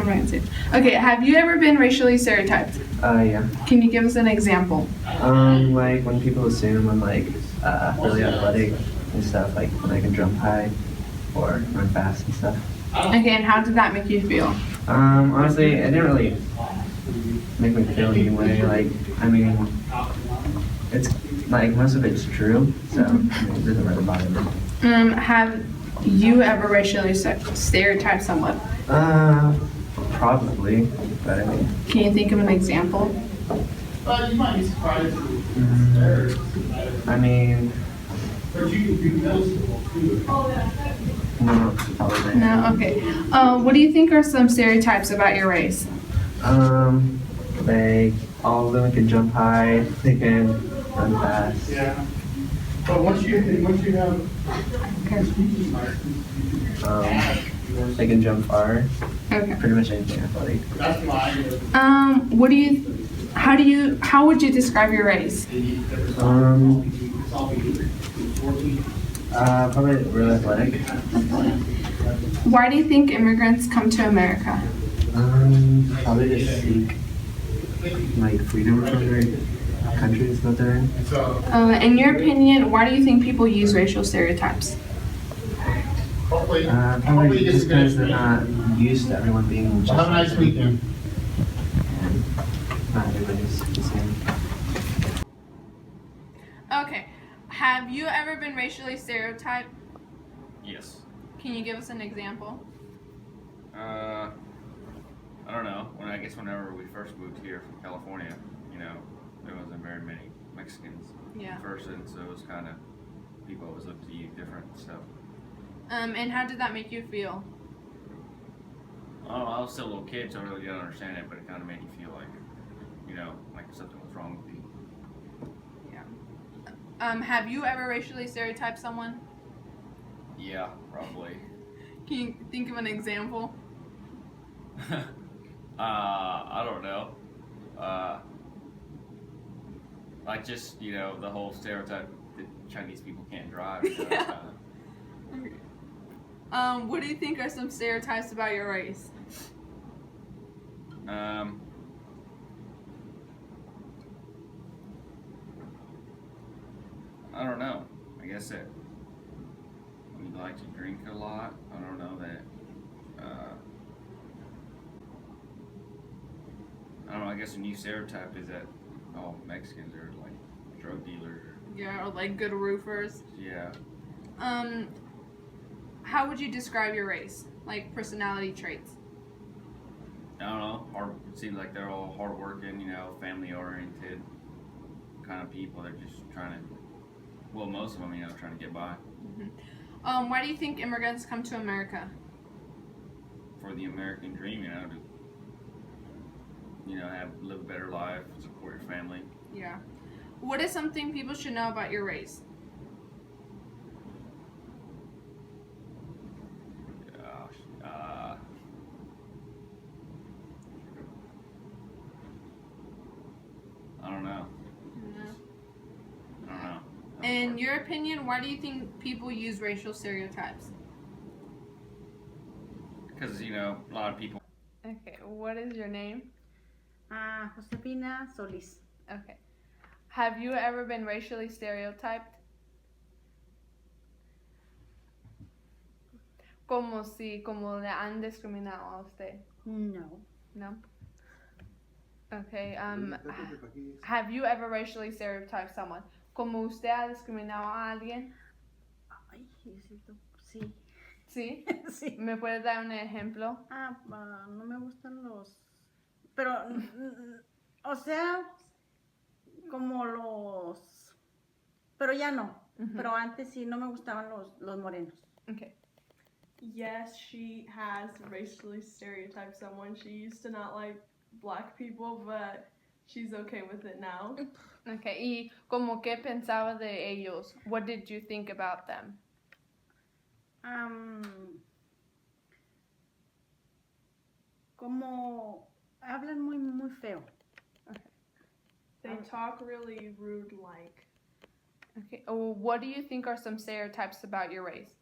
Okay, have you ever been racially stereotyped? Yeah. Can you give us an example? Like when people assume I'm like really athletic and stuff, like when I can jump high or run fast and stuff. Okay, and how did that make you feel? Honestly, it didn't really make me feel any way. Like, I mean, it's like most of it's true, so it doesn't really bother me. Have you ever racially stereotyped someone? Probably, but I mean. Can you think of an example? You might be surprised. I mean. No, probably not. No, okay. What do you think are some stereotypes about your race? Like all of them can jump high, they can run fast. Yeah. But once you have They can jump far. Okay. Pretty much anything athletic. How would you describe your race? Probably really athletic. Why do you think immigrants come to America? Probably just seek like freedom from their countries that they're in. In your opinion, why do you think people use racial stereotypes? Probably just because they're not used to everyone being just have a nice weekend. Not everybody's the same. Okay. Have you ever been racially stereotyped? Yes. Can you give us an example? I don't know. Whenever we first moved here from California, there wasn't very many Mexicans Yeah. in person, so it was kind of people always looked at you different and stuff. And how did that make you feel? Oh, I was still a little kid, so I really didn't understand it, but it kind of made you feel like, like something was wrong with you. Have you ever racially stereotyped someone? Yeah, probably. Can you think of an example? I don't know. Like just, the whole stereotype that Chinese people can't drive. Yeah. What do you think are some stereotypes about your race? I don't know. I guess that we like to drink a lot. I don't know that. I don't know. I guess a new stereotype is that all Mexicans are like drug dealers. Yeah, or like good roofers. Yeah. How would you describe your race? Like personality traits? I don't know. It seems like they're all hardworking, family oriented kind of people. They're just trying to. Well, most of them, trying to get by. Mm-hmm. Why do you think immigrants come to America? For the American dream, to live a better life, support your family. Yeah. What is something people should know about your race? Gosh, I don't know. In your opinion, why do you think people use racial stereotypes? Because, a lot of people. Okay, what is your name? Josefina Solis. Okay. Have you ever been racially stereotyped? Como le han discriminado a usted? No. No? Okay, have you ever racially stereotyped someone? ¿Como usted ha discriminado a alguien? Ay, es cierto. Sí. ¿Sí? Sí. ¿Me puedes dar un ejemplo? No me gustan los... Pero, o sea, como los... Pero ya no. Mm-hmm. Pero antes sí, no me gustaban los morenos. Okay. Yes, she has racially stereotyped someone. She used to not like black people, but she's okay with it now. Okay, y como qué pensaba de ellos? What did you think about them? Como hablan muy, muy feo. Okay. They talk really rude-like. Okay. What do you think are some stereotypes about your race?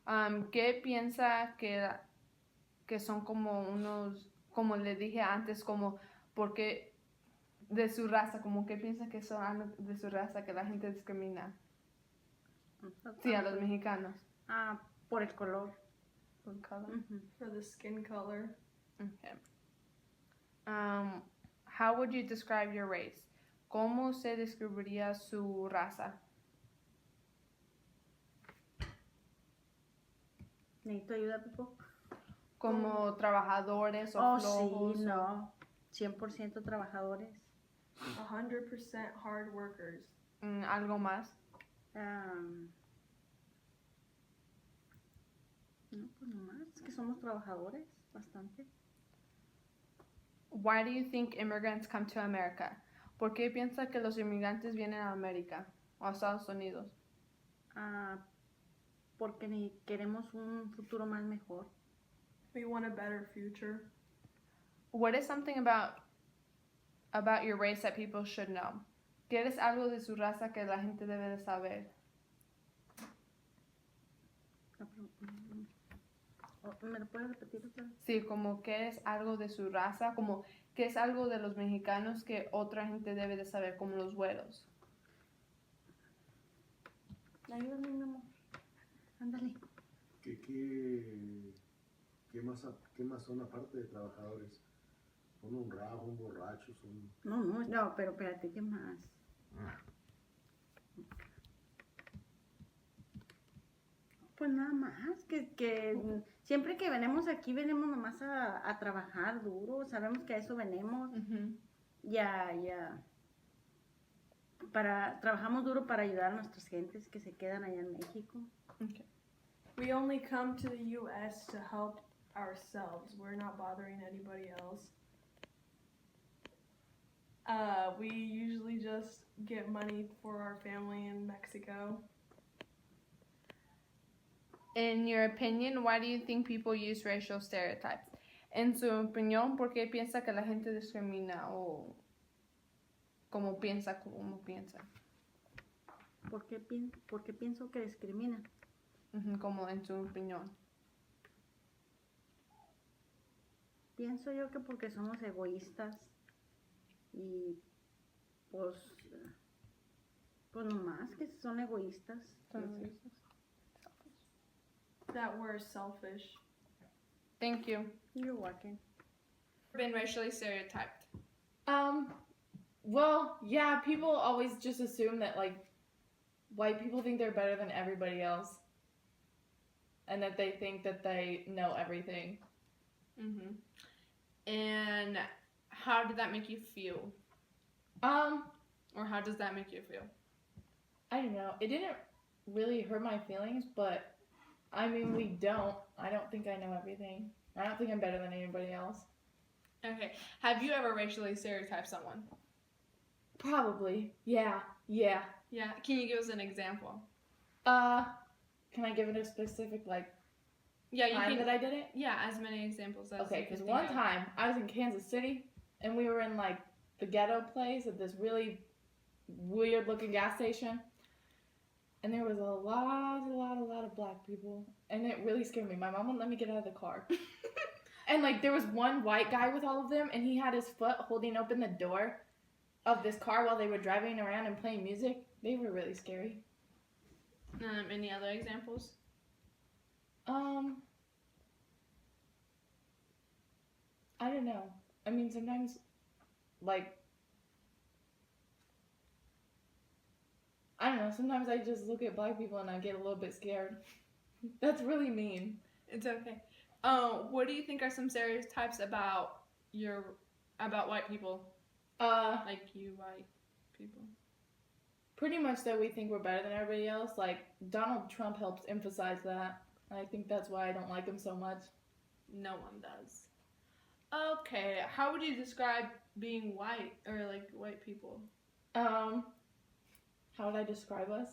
¿Qué piensa que son como como le dije antes, como porque de su raza, como que piensa que son algo de su raza que la gente discrimina. Sí, a los mexicanos. Ah, por el color. Por color. Ujú. For the skin color. Okay. How would you describe your race? ¿Cómo se describiría su raza? ¿Necesito ayuda, Pipo? ¿Como trabajadores o Oh, flojos? sí, o- no. 100% trabajadores. 100% hard workers. ¿Algo más? No, pues nomás. Es que somos trabajadores, bastante. Why do you think immigrants come to America? ¿Por qué piensa que los inmigrantes vienen a América o a Estados Unidos? Porque queremos un futuro más mejor. We want a better future. What is something about your race that people should know? ¿Qué es algo de su raza que la gente debe de saber? ¿Me lo puedes repetir otra vez? Sí, como qué es algo de su raza, como qué es algo de los mexicanos que otra gente debe de saber, como los güeros. Ayúdame, mi amor. Ándale. ¿Qué más son aparte de trabajadores? Son honrados, son borrachos, son... No, pero espérate, ¿qué más? Pues nada más, que siempre que venimos aquí, venimos nomás a trabajar duro, sabemos que a eso venimos, ya, trabajamos duro para ayudar a nuestras gentes que se quedan allá en México. Okay. We only come to the U.S. to help ourselves. We're not bothering anybody else. We usually just get money for our family in Mexico. In your opinion, why do you think people use racial stereotypes? En su opinión, ¿por qué piensa que la gente discrimina o cómo piensa? Porque pienso que discriminan. Como en su opinión. Pienso yo que porque somos egoístas y pues nomás que son egoístas. That we're selfish. Thank you. You're welcome. Been racially stereotyped. Well, yeah, people always just assume that, like, white people think they're better than everybody else. And that they think that they know everything. And how did that make you feel? Or how does that make you feel? I don't know. It didn't really hurt my feelings, but I mean, I don't think I know everything. I don't think I'm better than anybody else. Okay. Have you ever racially stereotyped someone? Probably. Yeah. Yeah. Can you give us an example? Can I give it a specific, like, Yeah, you time can. that I did it? Yeah, as many examples as Okay, you because can one think of. time I was in Kansas City and we were in like the ghetto place at this really weird looking gas station, and there was a lot of black people, and it really scared me. My mom wouldn't let me get out of the car. And like there was one white guy with all of them, and he had his foot holding open the door of this car while they were driving around and playing music. They were really scary. Any other examples? I don't know. I mean, sometimes, like, I don't know, sometimes I just look at black people and I get a little bit scared. That's really mean. It's okay. What do you think are some stereotypes about white people? Like you white people. Pretty much that we think we're better than everybody else. Like, Donald Trump helps emphasize that. I think that's why I don't like him so much. No one does. Okay, how would you describe being white or like white people? How would I describe us?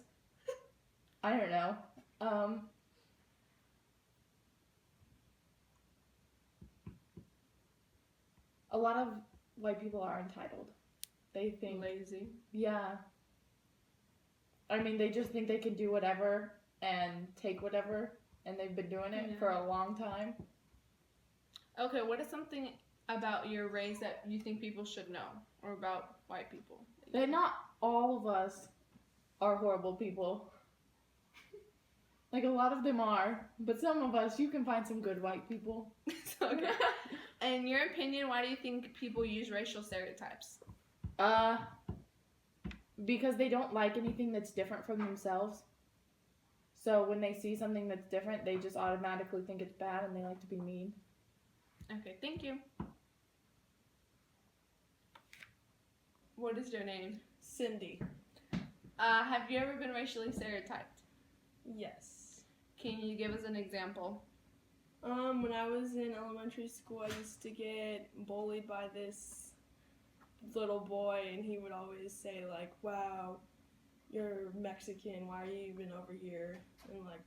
I don't know. A lot of white people are entitled. They think, Lazy. yeah. I mean, they just think they can do whatever and take whatever, and they've been doing it for a long time. Okay, what is something about your race that you think people should know, or about white people? That not all of us are horrible people. Like, a lot of them are, but some of us, you can find some good white people. Okay. In your opinion, why do you think people use racial stereotypes? Because they don't like anything that's different from themselves. So when they see something that's different, they just automatically think it's bad and they like to be mean. Okay, thank you. What is your name? Cindy. Have you ever been racially stereotyped? Yes. Can you give us an example? When I was in elementary school, I used to get bullied by this little boy, and he would always say, like, wow, you're Mexican, why are you even over here? And, like,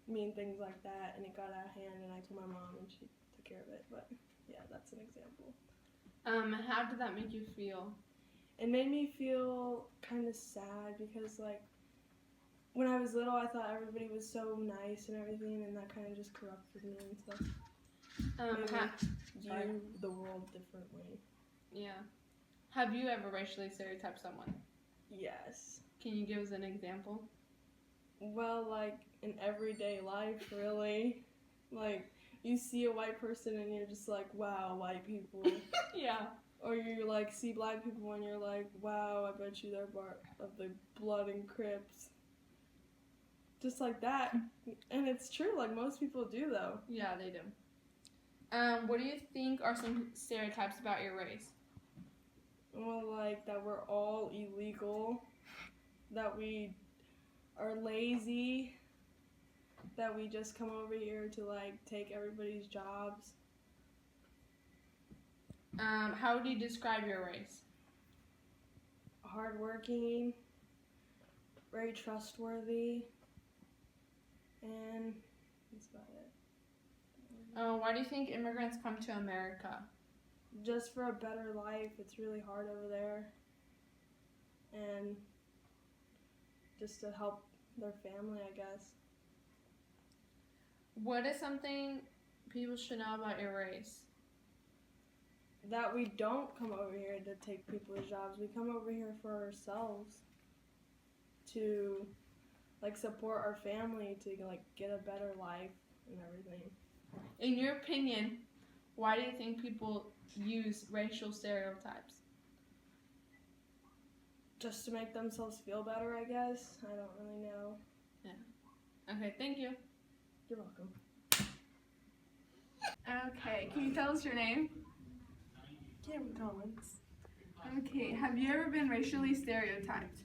mean things like that, and it got out of hand, and I told my mom, and she took care of it, but, yeah, that's an example. How did that make you feel? It made me feel kind of sad, because, like, when I was little, I thought everybody was so nice and everything, and that kind of just corrupted me and stuff. View the world differently. Yeah. Have you ever racially stereotyped someone? Yes. Can you give us an example? Well, like, in everyday life, really. Like, you see a white person and you're just like, wow, white people. Yeah. Or you, like, see black people and you're like, wow, I bet you they're part of the Blood and Crips. Just like that. And it's true, like, most people do, though. Yeah, they do. What do you think are some stereotypes about your race? Well, like, that we're all illegal, that we are lazy, that we just come over here to, like, take everybody's jobs. How would you describe your race? Hardworking, very trustworthy, and that's about it. Why do you think immigrants come to America? Just for a better life. It's really hard over there, and just to help their family, I guess. What is something people should know about your race? That we don't come over here to take people's jobs. We come over here for ourselves, to, like, support our family, to, like, get a better life and everything. In your opinion, why do you think people use racial stereotypes? Just to make themselves feel better, I guess. I don't really know. Okay, thank you. You're welcome. Okay, can you tell us your name? Kim Collins. Okay, have you ever been racially stereotyped?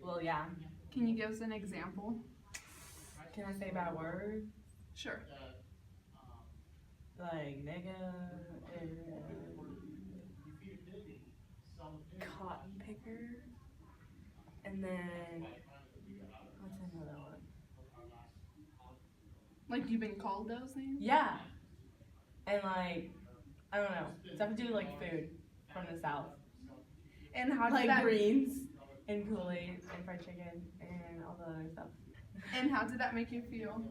Well, yeah. Can you give us an example? Can I say bad words? Sure. Like nigga and cotton picker. And then what's another one? Like you've been called those names? Yeah. And like, I don't know. Stuff to do with like food from the South. And how did Like that greens and Kool-Aid and fried chicken and all the other stuff. And how did that make you feel?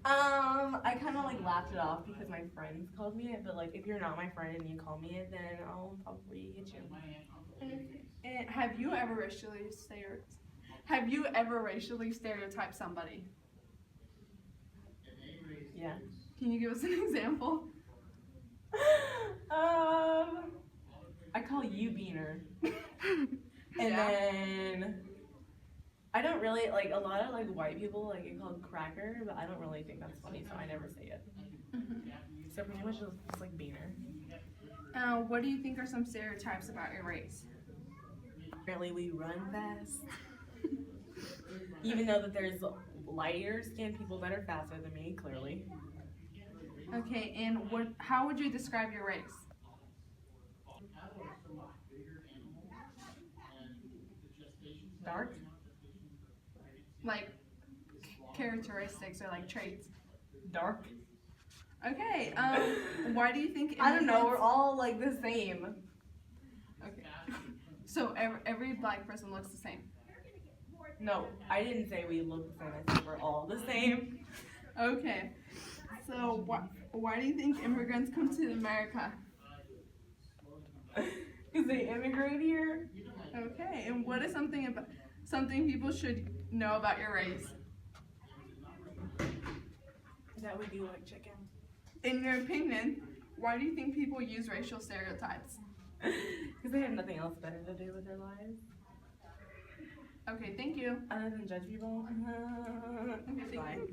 I kind of like laughed it off because my friends called me it, but like if you're not my friend and you call me it, then I'll probably hit you. And have you ever racially stereotyped somebody? Yeah. Can you give us an example? I call you Beaner. And Yeah. then I don't really like a lot of like white people like get called cracker, but I don't really think that's funny, so I never say it. So pretty much just like Beaner. What do you think are some stereotypes about your race? Apparently we run fast. Even though that there's lighter skinned people that are faster than me, clearly. Okay, and how would you describe your race? Dark? Like characteristics or like traits. Dark? Okay, why do you think I don't know, we're immigrants- all like the same. Okay. So every black person looks the same. No, I didn't say we look the same, I said we're all the same. Okay. So why do you think immigrants come to America? Because they immigrate here. Okay, and what is something people should know about your race? That we do like chicken. In your opinion, why do you think people use racial stereotypes? Because they have nothing else better to do with their lives. Okay, thank you. Other than judge people. Okay, thank you.